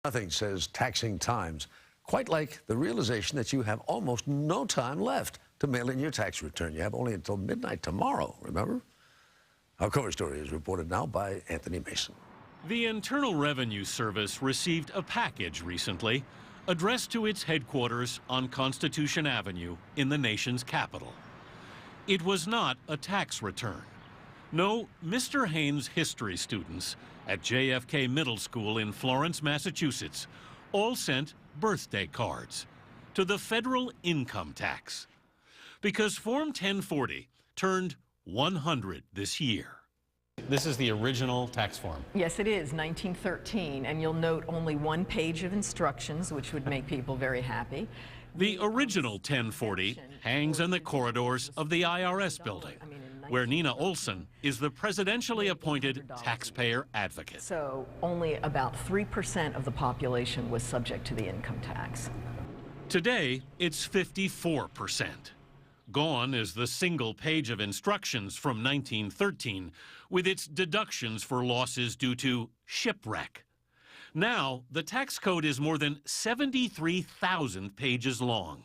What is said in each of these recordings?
Nothing says taxing times quite like the realization that you have almost no time left to mail in your tax return. You have only until midnight tomorrow, remember? Our cover story is reported now by Anthony Mason. The Internal Revenue Service received a package recently addressed to its headquarters on Constitution Avenue in the nation's capital. It was not a tax return. No, Mr. Haynes' history students at JFK Middle School in Florence, Massachusetts, all sent birthday cards to the federal income tax because Form 1040 turned 100 this year. This is the original tax form. Yes, it is, 1913, and you'll note only one page of instructions, which would make people very happy. The original 1040 hangs in the corridors of the IRS building, where Nina Olson is the presidentially appointed taxpayer advocate. So only about 3% of the population was subject to the income tax. Today, it's 54%. Gone is the single page of instructions from 1913 with its deductions for losses due to shipwreck. Now, the tax code is more than 73,000 pages long.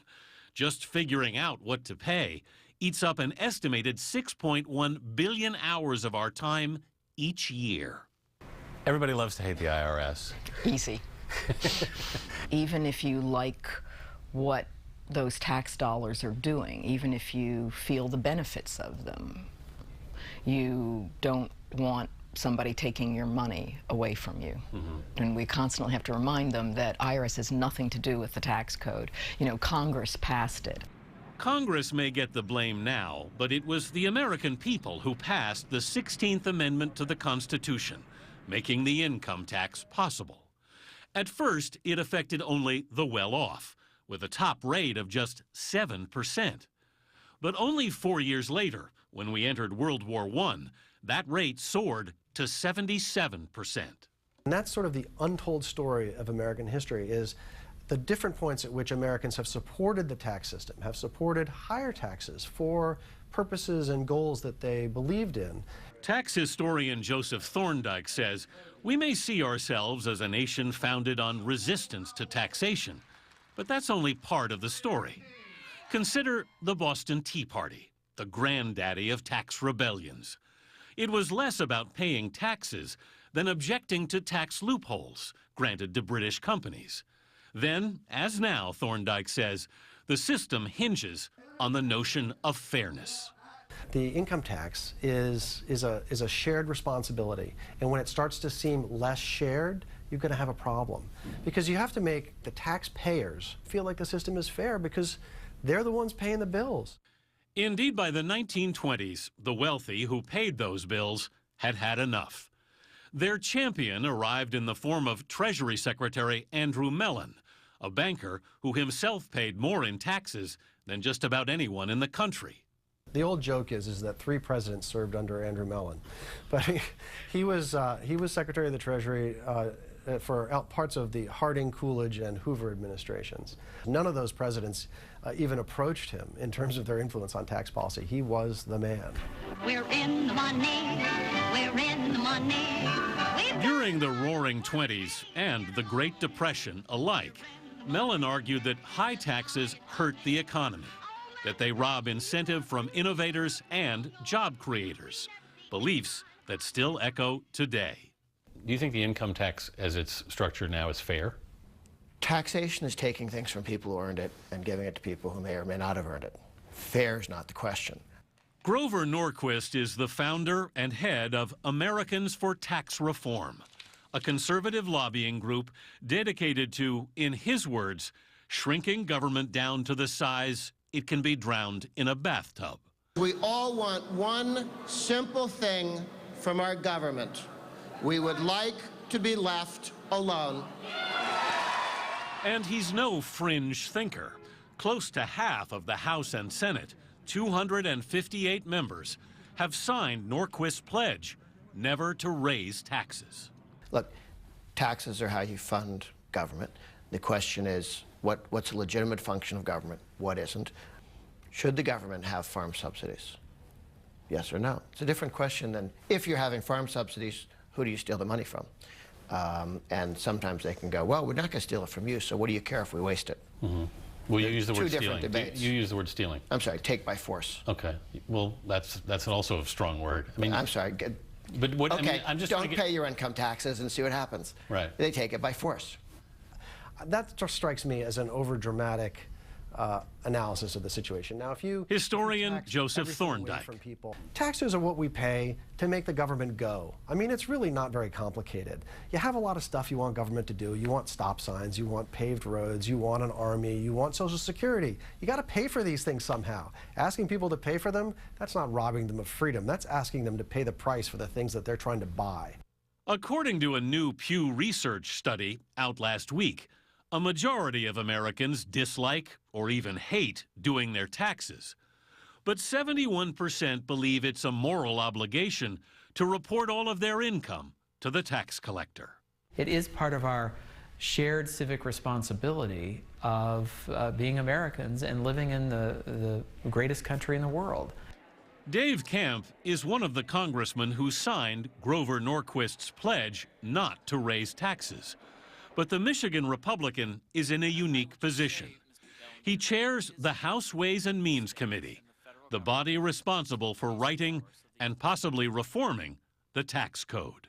Just figuring out what to pay eats up an estimated 6.1 billion hours of our time each year. Everybody loves to hate the IRS. Easy. Even if you like what those tax dollars are doing, even if you feel the benefits of them, you don't want somebody taking your money away from you. And we constantly have to remind them that IRS has nothing to do with the tax code. You know, Congress passed it. Congress may get the blame now, but it was the American people who passed the 16th Amendment to the Constitution, making the income tax possible. At first, it affected only the well-off, with a top rate of just 7%. But only 4 years later, when we entered World War I, that rate soared to 77%. And that's sort of the untold story of American history, is the different points at which Americans have supported the tax system, have supported higher taxes for purposes and goals that they believed in. Tax historian Joseph Thorndike says, we may see ourselves as a nation founded on resistance to taxation, but that's only part of the story. Consider the Boston Tea Party, the granddaddy of tax rebellions. It was less about paying taxes than objecting to tax loopholes granted to British companies. Then, as now, Thorndike says, the system hinges on the notion of fairness. The income tax is a shared responsibility, and when it starts to seem less shared, you're going to have a problem. Because you have to make the taxpayers feel like the system is fair because they're the ones paying the bills. Indeed, by the 1920s, the wealthy who paid those bills had had enough. Their champion arrived in the form of Treasury Secretary Andrew Mellon, a banker who himself paid more in taxes than just about anyone in the country. The old joke is that 3 presidents served under Andrew Mellon, but he was Secretary of the Treasury for parts of the Harding, Coolidge, and Hoover administrations. None of those presidents even approached him in terms of their influence on tax policy. He was the man. We're in the money. We're in the money. During the Roaring '20s and the Great Depression alike, Mellon argued that high taxes hurt the economy, that they rob incentive from innovators and job creators, beliefs that still echo today. Do you think the income tax, as it's structured now, is fair? Taxation is taking things from people who earned it and giving it to people who may or may not have earned it. Fair is not the question. Grover Norquist is the founder and head of Americans for Tax Reform, a conservative lobbying group dedicated to, in his words, shrinking government down to the size it can be drowned in a bathtub. We all want one simple thing from our government. We would like to be left alone. And he's no fringe thinker. Close to half of the House and Senate, 258 members, have signed Norquist's pledge never to raise taxes. Look, taxes are how you fund government. The question is, what's a legitimate function of government? What isn't? Should the government have farm subsidies? Yes or no? It's a different question than if you're having farm subsidies, who do you steal the money from? And sometimes they can go, well, we're not going to steal it from you, so what do you care if we waste it? Mm-hmm. Well, you use the word two different stealing. debates. You use the word stealing. I'm sorry, take by force. Okay. Well, that's also a strong word. I mean, I'm sorry. But what? Okay, I mean, I'm just don't pay your income taxes and see what happens. Right. They take it by force. That just strikes me as an overdramatic analysis of the situation. Now, if you Historian tax Joseph everything away Thorndike. from people, taxes are what we pay to make the government go. I mean, it's really not very complicated. You have a lot of stuff you want government to do. You want stop signs, you want paved roads, you want an army, you want Social Security. You got to pay for these things somehow. Asking people to pay for them, that's not robbing them of freedom. That's asking them to pay the price for the things that they're trying to buy. According to a new Pew Research study out last week, a majority of Americans dislike or even hate doing their taxes. But 71% believe it's a moral obligation to report all of their income to the tax collector. It is part of our shared civic responsibility of being Americans and living in the greatest country in the world. Dave Camp is one of the congressmen who signed Grover Norquist's pledge not to raise taxes. But the Michigan Republican is in a unique position. He chairs the House Ways and Means Committee, the body responsible for writing and possibly reforming the tax code.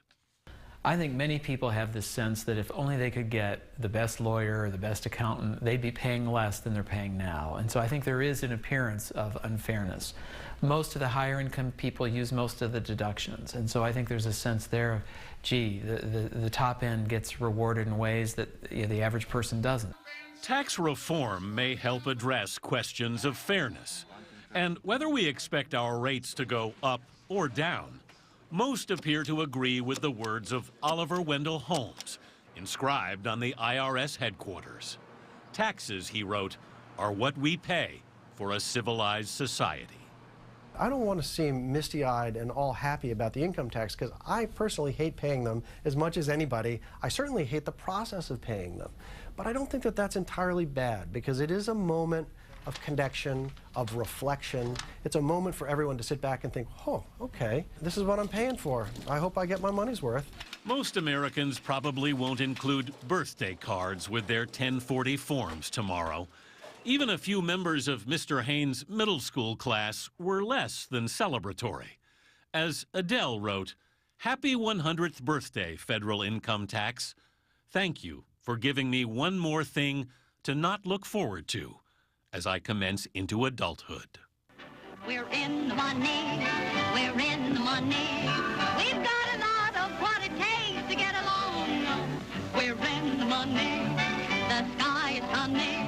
I think many people have this sense that if only they could get the best lawyer or the best accountant, they'd be paying less than they're paying now. And so I think there is an appearance of unfairness. Most of the higher income people use most of the deductions. And so I think there's a sense there of, gee, the top end gets rewarded in ways that the average person doesn't. Tax reform may help address questions of fairness. And whether we expect our rates to go up or down, most appear to agree with the words of Oliver Wendell Holmes, inscribed on the IRS headquarters. Taxes, he wrote, are what we pay for a civilized society. I don't want to seem misty-eyed and all happy about the income tax because I personally hate paying them as much as anybody. I certainly hate the process of paying them. But I don't think that that's entirely bad because it is a moment of connection, of reflection. It's a moment for everyone to sit back and think, oh, okay, this is what I'm paying for. I hope I get my money's worth. Most Americans probably won't include birthday cards with their 1040 forms tomorrow. Even a few members of Mr. Haynes' middle school class were less than celebratory. As Adele wrote, "Happy 100th birthday, federal income tax. Thank you for giving me one more thing to not look forward to as I commence into adulthood." We're in the money, we're in the money. We've got a lot of what it takes to get along. We're in the money, the sky is sunny.